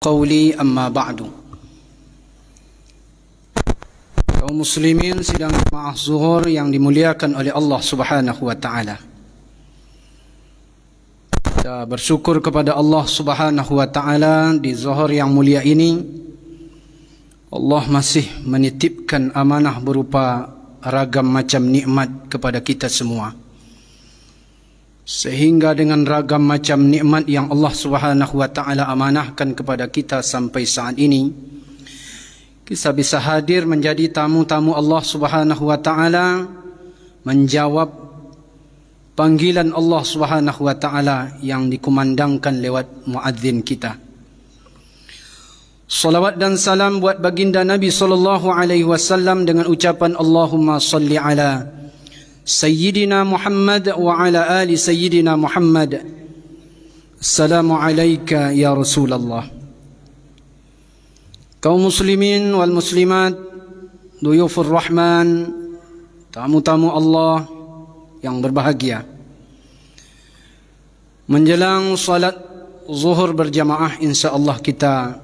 Qawli amma ba'du. Kaum muslimin sidang jemaah zuhur yang dimuliakan oleh Allah Subhanahu wa taala. Kita bersyukur kepada Allah Subhanahu wa taala di zuhur yang mulia ini. Allah masih menitipkan amanah berupa ragam macam nikmat kepada kita semua. Sehingga dengan ragam macam nikmat yang Allah Subhanahu wa taala amanahkan kepada kita sampai saat ini, kita bisa hadir menjadi tamu-tamu Allah Subhanahu wa taala, menjawab panggilan Allah Subhanahu wa taala yang dikumandangkan lewat muadzin kita. Salawat dan salam buat baginda Nabi sallallahu alaihi wasallam dengan ucapan Allahumma salli ala Sayyidina Muhammad wa ala ali Sayyidina Muhammad. Assalamu alayka ya Rasulullah. Kaum muslimin wal muslimat, duyufur rahman, tamu-tamu Allah yang berbahagia. Menjelang salat zuhur berjamaah, insya-Allah kita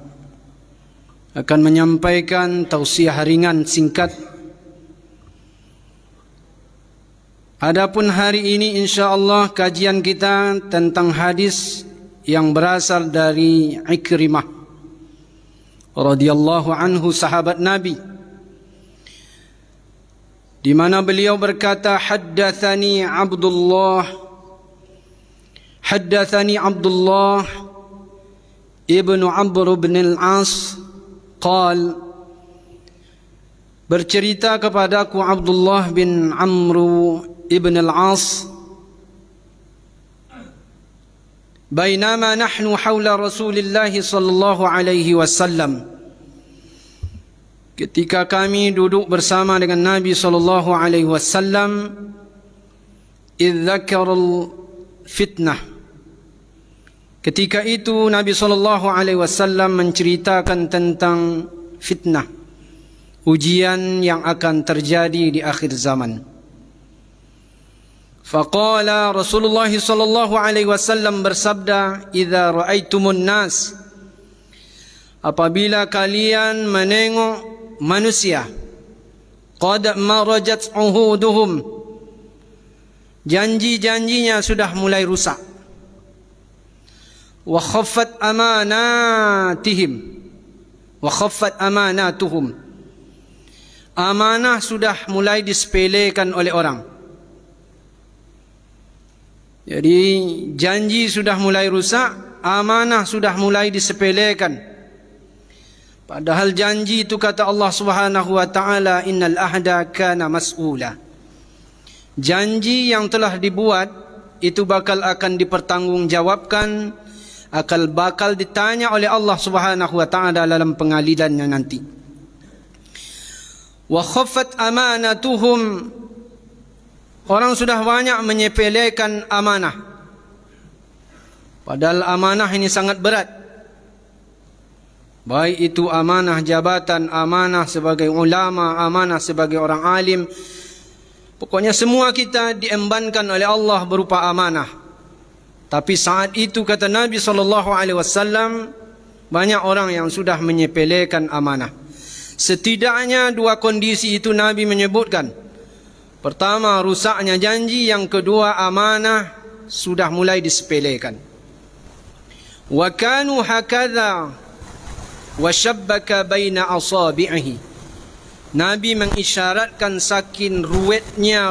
akan menyampaikan tausiah ringan singkat. Adapun hari ini insya-Allah kajian kita tentang hadis yang berasal dari Ikrimah radhiyallahu anhu, sahabat Nabi, di mana beliau berkata, haddatsani Abdullah ibnu Amr bin al-As qal, bercerita kepadaku Abdullah bin Amr ibn al-As, bainama nahnu hawla Rasulillah sallallahu alaihi wasallam, ketika kami duduk bersama dengan Nabi sallallahu alaihi wasallam, idz dzakara fitnah, ketika itu Nabi sallallahu alaihi wasallam menceritakan tentang fitnah, ujian yang akan terjadi di akhir zaman. Faqala Rasulullah sallallahu alaihi wasallam bersabda, idza ra'aitumun nas, apabila kalian menengok manusia, qad marajat uhuduhum, janji-janjinya sudah mulai rusak, wa khaffat amanatuhum, amanah sudah mulai disepelekan oleh orang. Jadi janji sudah mulai rusak, amanah sudah mulai disepelekan. Padahal janji itu kata Allah Subhanahu wa taala, innal ahda kana mas'ula. Janji yang telah dibuat itu akan dipertanggungjawabkan, bakal ditanya oleh Allah Subhanahu wa taala dalam pengadilannya nanti. Wa khaffat amanatuhum, orang sudah banyak menyepelekan amanah. Padahal amanah ini sangat berat. Baik itu amanah jabatan, amanah sebagai ulama, amanah sebagai orang alim. Pokoknya semua kita diembankan oleh Allah berupa amanah. Tapi saat itu kata Nabi SAW, banyak orang yang sudah menyepelekan amanah. Setidaknya dua kondisi itu Nabi menyebutkan. Pertama, rusaknya janji. Yang kedua, amanah sudah mulai disepelekan. Wa kanu hakadha wa shabbaka baina asabi'ihi. Nabi mengisyaratkan saking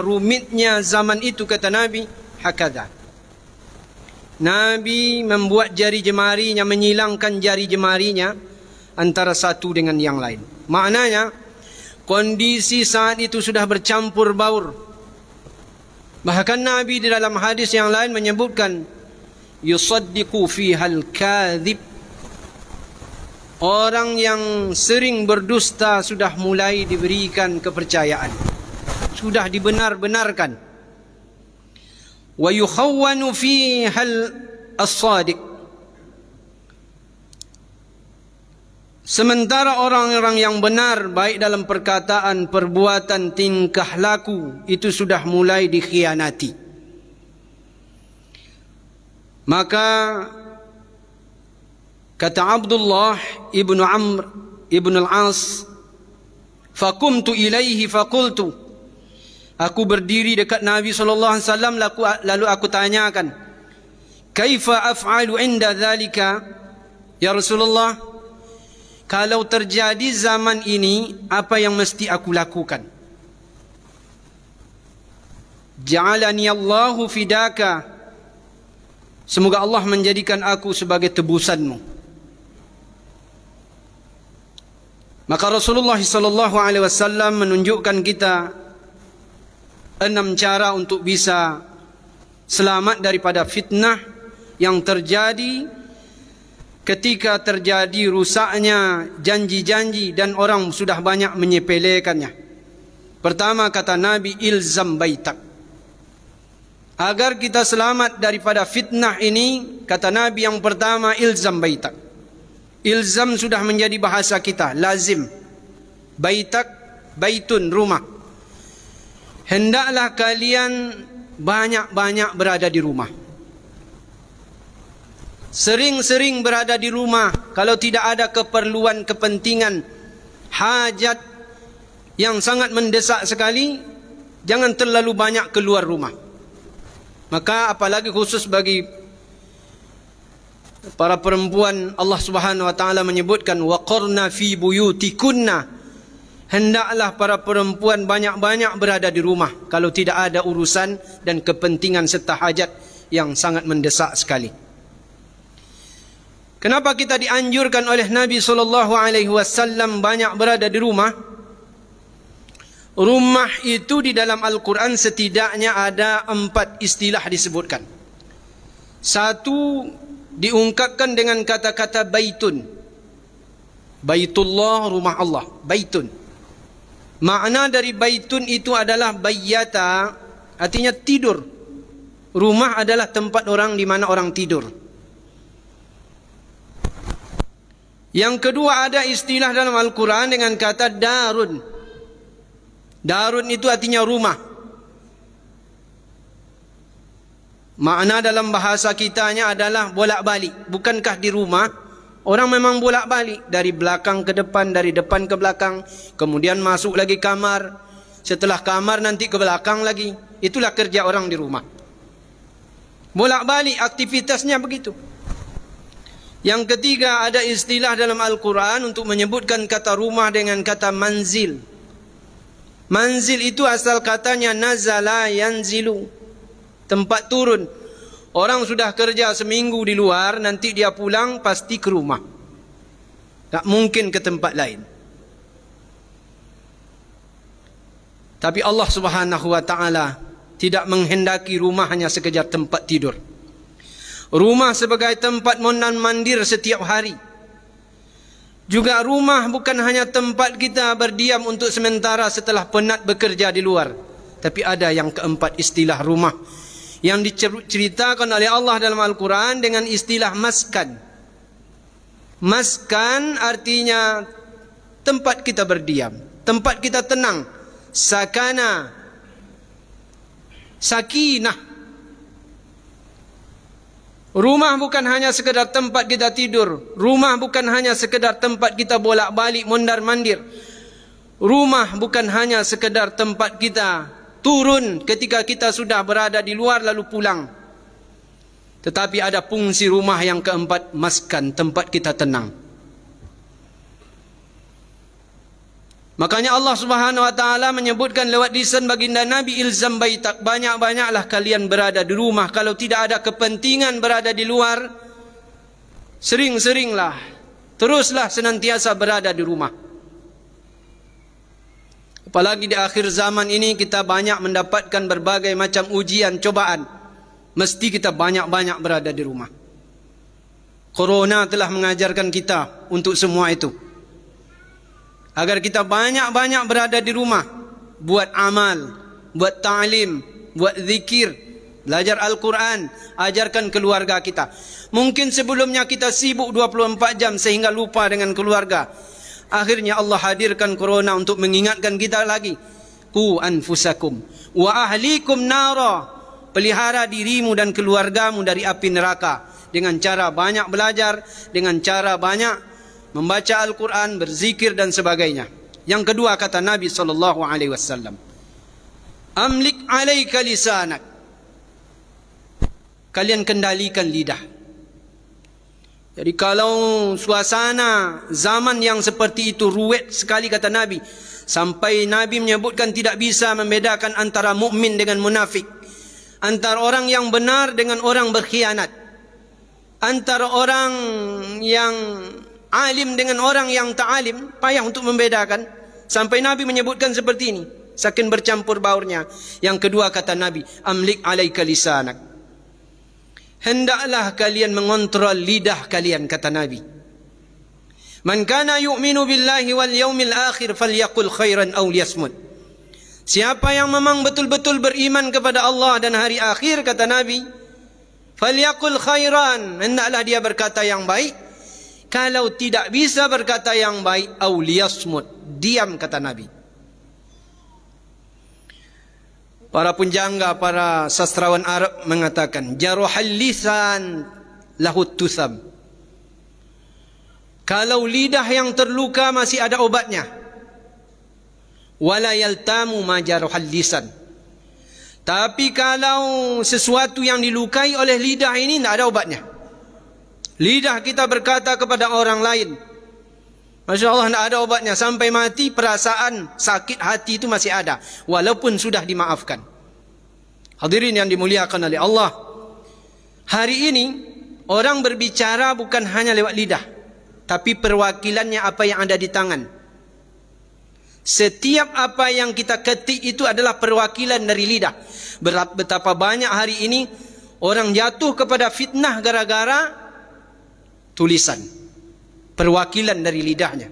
rumitnya zaman itu, kata Nabi, hakadha. Nabi membuat jari jemarinya, menyilangkan jari jemarinya antara satu dengan yang lain. Maknanya kondisi saat itu sudah bercampur baur. Bahkan Nabi di dalam hadis yang lain menyebutkan, yusaddiqu fihal kadhib, orang yang sering berdusta sudah mulai diberikan kepercayaan, sudah dibenar-benarkan. Wa yukhawwanu fihal as-sadiq, sementara orang-orang yang benar baik dalam perkataan, perbuatan, tingkah laku itu sudah mulai dikhianati. Maka Kata Abdullah ibnu Amr ibnu al-As, "Faqumtu ilaihi faqultu." Aku berdiri dekat Nabi SAW lalu aku tanyakan, "Kaifa af'alu 'inda dzalika?" Ya Rasulullah, kalau terjadi zaman ini, apa yang mesti aku lakukan? Ja'alani Allahu fidaka. Semoga Allah menjadikan aku sebagai tebusanmu. Maka Rasulullah SAW menunjukkan kita 6 cara untuk bisa selamat daripada fitnah yang terjadi ketika terjadi rusaknya janji-janji dan orang sudah banyak menyepelekannya. Pertama, kata Nabi, ilzam baitak. Agar kita selamat daripada fitnah ini, kata Nabi yang pertama, ilzam baitak. Ilzam sudah menjadi bahasa kita, lazim. Baitak, baitun, rumah. Hendaklah kalian banyak-banyak berada di rumah. Sering-sering berada di rumah. Kalau tidak ada keperluan, kepentingan, hajat yang sangat mendesak sekali, jangan terlalu banyak keluar rumah. Maka apalagi khusus bagi para perempuan, Allah Subhanahu wa taala menyebutkan waqarna fi buyutikunna. Hendaklah para perempuan banyak-banyak berada di rumah kalau tidak ada urusan dan kepentingan serta hajat yang sangat mendesak sekali. Kenapa kita dianjurkan oleh Nabi SAW banyak berada di rumah? Rumah itu di dalam Al-Quran setidaknya ada 4 istilah disebutkan. Satu, diungkapkan dengan kata-kata baitun. Baitullah, rumah Allah. Baitun. Makna dari baitun itu adalah bayyata, artinya tidur. Rumah adalah tempat orang di mana orang tidur. Yang kedua, ada istilah dalam Al-Quran dengan kata darun. Darun itu artinya rumah. Makna dalam bahasa kitanya adalah bolak-balik. Bukankah di rumah orang memang bolak-balik dari belakang ke depan, dari depan ke belakang, kemudian masuk lagi kamar, setelah kamar nanti ke belakang lagi. Itulah kerja orang di rumah. Bolak-balik aktivitasnya begitu. Yang ketiga, ada istilah dalam Al-Quran untuk menyebutkan kata rumah dengan kata manzil. Manzil itu asal katanya nazala yanzilu, tempat turun. Orang sudah kerja seminggu di luar, nanti dia pulang pasti ke rumah. Tak mungkin ke tempat lain. Tapi Allah Subhanahu wa taala tidak menghendaki rumah hanya sekadar tempat tidur. Rumah sebagai tempat mondar-mandir setiap hari. Juga rumah bukan hanya tempat kita berdiam untuk sementara setelah penat bekerja di luar. Tapi ada yang keempat, istilah rumah yang diceritakan oleh Allah dalam Al-Quran dengan istilah maskan. Maskan artinya tempat kita berdiam, tempat kita tenang. Sakana, sakinah. Rumah bukan hanya sekedar tempat kita tidur. Rumah bukan hanya sekedar tempat kita bolak-balik mondar-mandir. Rumah bukan hanya sekedar tempat kita turun ketika kita sudah berada di luar lalu pulang. Tetapi ada fungsi rumah yang keempat, maskan, tempat kita tenang. Makanya Allah Subhanahu wa taala menyebutkan lewat lisan baginda Nabi, ilzam baitak, banyak-banyaklah kalian berada di rumah. Kalau tidak ada kepentingan berada di luar, sering-seringlah, teruslah senantiasa berada di rumah. Apalagi di akhir zaman ini kita banyak mendapatkan berbagai macam ujian, cobaan. Mesti kita banyak-banyak berada di rumah. Corona telah mengajarkan kita untuk semua itu. Agar kita banyak-banyak berada di rumah. Buat amal, buat ta'lim, buat zikir, belajar Al-Quran, ajarkan keluarga kita. Mungkin sebelumnya kita sibuk 24 jam sehingga lupa dengan keluarga. Akhirnya Allah hadirkan corona untuk mengingatkan kita lagi. Qu anfusakum wa ahlikum nara. Pelihara dirimu dan keluargamu dari api neraka. dengan cara banyak belajar, dengan cara banyak membaca Al-Quran, berzikir dan sebagainya. Yang kedua kata Nabi SAW, amlik alaika lisanak, kalian kendalikan lidah. Jadi kalau suasana zaman yang seperti itu ruwet sekali kata Nabi, sampai Nabi menyebutkan tidak bisa membedakan antara mukmin dengan munafik, antara orang yang benar dengan orang berkhianat, antara orang yang alim dengan orang yang tak alim, payah untuk membedakan. Sampai Nabi menyebutkan seperti ini, saking bercampur baurnya. Yang kedua kata Nabi, amlik alaika lisanak, hendaklah kalian mengontrol lidah kalian, kata Nabi. Man kana yu'minu billahi wal yaumil akhir falyaqul khairan aw liyasmut. Siapa yang memang betul-betul beriman kepada Allah dan hari akhir, kata Nabi, falyaqul khairan, hendaklah dia berkata yang baik. Kalau tidak bisa berkata yang baik, aw liyasmut, diam, kata Nabi. Para penjangga, para sastrawan Arab mengatakan, jaruhal lisan lahut tusam. Kalau lidah yang terluka masih ada obatnya. Wala yaltamu ma jaruhal lisan. Tapi kalau sesuatu yang dilukai oleh lidah ini tidak ada obatnya. Lidah kita berkata kepada orang lain, Masya Allah, tidak ada obatnya. Sampai mati perasaan sakit hati itu masih ada, walaupun sudah dimaafkan. Hadirin yang dimuliakan oleh Allah, hari ini orang berbicara bukan hanya lewat lidah, tapi perwakilannya apa yang ada di tangan. Setiap apa yang kita ketik itu adalah perwakilan dari lidah. Betapa banyak hari ini orang jatuh kepada fitnah gara-gara tulisan, perwakilan dari lidahnya.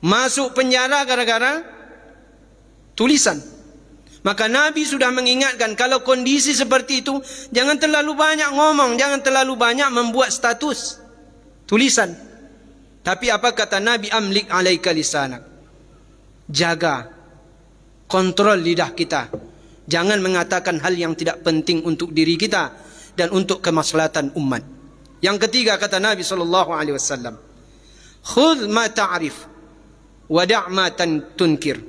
Masuk penjara gara-gara tulisan. Maka Nabi sudah mengingatkan, kalau kondisi seperti itu, jangan terlalu banyak ngomong, jangan terlalu banyak membuat status tulisan. Tapi apa kata Nabi? Amlik alaika lisanak. Jaga, kontrol lidah kita. Jangan mengatakan hal yang tidak penting untuk diri kita dan untuk kemaslahatan umat. Yang ketiga kata Nabi SAW, khudh ma ta'rif wa da' ma tunkir.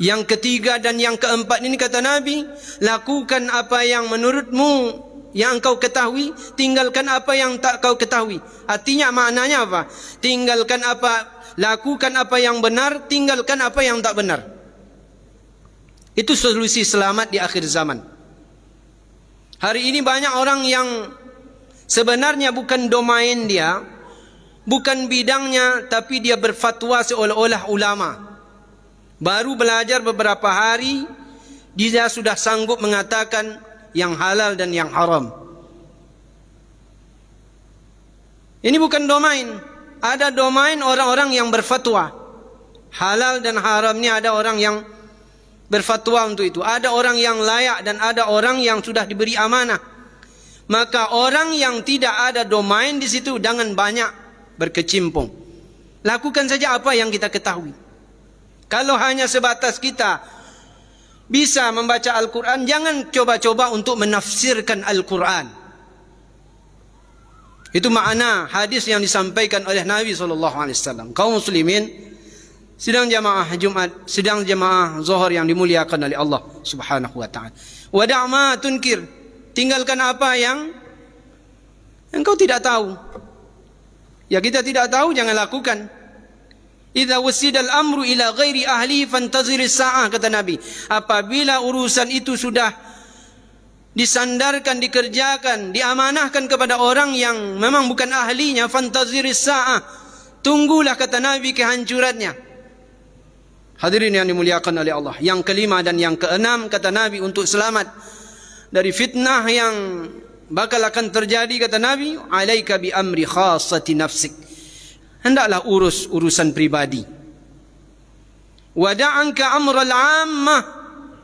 Yang ketiga dan yang keempat ini kata Nabi, lakukan apa yang menurutmu yang engkau ketahui, tinggalkan apa yang tak kau ketahui. Artinya maknanya apa? Tinggalkan apa, lakukan apa yang benar, tinggalkan apa yang tak benar. Itu solusi selamat di akhir zaman. Hari ini banyak orang yang sebenarnya bukan domain dia, bukan bidangnya, tapi dia berfatwa seolah-olah ulama. Baru belajar beberapa hari, dia sudah sanggup mengatakan yang halal dan yang haram. Ini bukan domain. Ada domain orang-orang yang berfatwa. Halal dan haram ini ada orang yang berfatwa untuk itu. Ada orang yang layak dan ada orang yang sudah diberi amanah. Maka orang yang tidak ada domain di situ jangan banyak berkecimpung. Lakukan saja apa yang kita ketahui. Kalau hanya sebatas kita bisa membaca Al-Quran, jangan coba-coba untuk menafsirkan Al-Quran. Itu makna hadis yang disampaikan oleh Nabi SAW. Kaum muslimin, sidang jamaah Jumat, sidang jamaah Zuhur yang dimuliakan oleh Allah Subhanahu wa taala. Wa da' ma tunkir, tinggalkan apa yang engkau tidak tahu. Ya, kita tidak tahu, jangan lakukan. Idza wasida al-amru ila ghairi ahli fantazir as-sa'ah, kata Nabi. Apabila urusan itu sudah disandarkan, dikerjakan, diamanahkan kepada orang yang memang bukan ahlinya, fantazir as-sa'ah, tunggulah, kata Nabi, kehancurannya. Hadirin yang dimuliakan oleh Allah. Yang kelima dan yang keenam kata Nabi, untuk selamat dari fitnah yang bakal akan terjadi, kata Nabi, alaika bi amri khassati nafsik. Hendaklah urus urusan pribadi. Wada'anka amral ammah,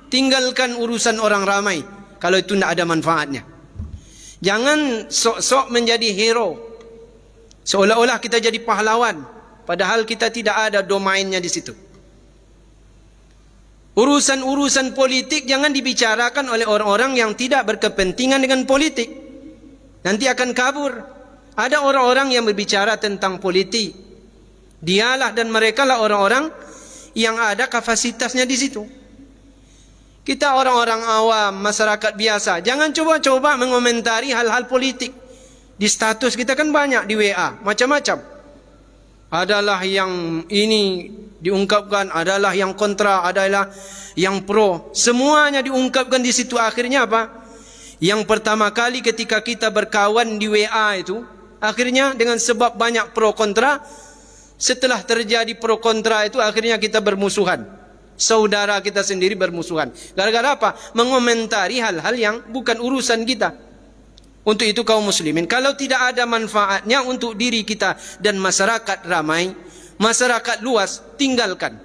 tinggalkan urusan orang ramai kalau itu tidak ada manfaatnya. Jangan sok-sok menjadi hero, seolah-olah kita jadi pahlawan, padahal kita tidak ada domainnya di situ. Urusan-urusan politik jangan dibicarakan oleh orang-orang yang tidak berkepentingan dengan politik. nanti akan kabur. Ada orang-orang yang berbicara tentang politik. Dialah dan mereka lah orang-orang yang ada kapasitasnya di situ. Kita orang-orang awam, masyarakat biasa, jangan coba-coba mengomentari hal-hal politik. Di status kita kan banyak di WA, macam-macam. Adalah yang ini diungkapkan, adalah yang kontra, adalah yang pro. Semuanya diungkapkan di situ. Akhirnya apa? Yang pertama kali ketika kita berkawan di WA itu, akhirnya dengan sebab banyak pro kontra, setelah terjadi pro kontra itu akhirnya kita bermusuhan. Saudara kita sendiri bermusuhan. Gara-gara apa? Mengomentari hal-hal yang bukan urusan kita. Untuk itu kaum muslimin, kalau tidak ada manfaatnya untuk diri kita dan masyarakat ramai, masyarakat luas, tinggalkan.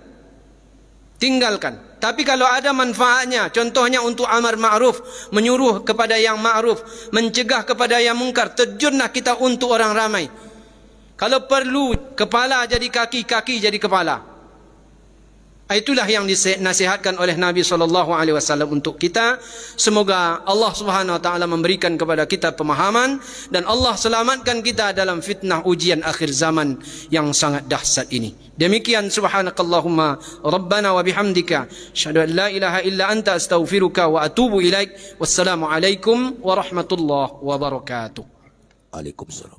Tinggalkan. Tapi kalau ada manfaatnya, contohnya untuk amar ma'ruf, menyuruh kepada yang ma'ruf, mencegah kepada yang mungkar, terjunlah kita untuk orang ramai. Kalau perlu kepala jadi kaki, kaki jadi kepala. Itulah yang dinasihatkan oleh Nabi SAW untuk kita. Semoga Allah Subhanahu Wa Taala memberikan kepada kita pemahaman dan Allah selamatkan kita dalam fitnah ujian akhir zaman yang sangat dahsyat ini. Demikian, subhanakallahumma rabbana wa bihamdika asyhadu an la ilaha illa anta astaghfiruka wa atubu ilaik. Wassalamu alaikum warahmatullahi wabarakatuh. Waalaikumsalam.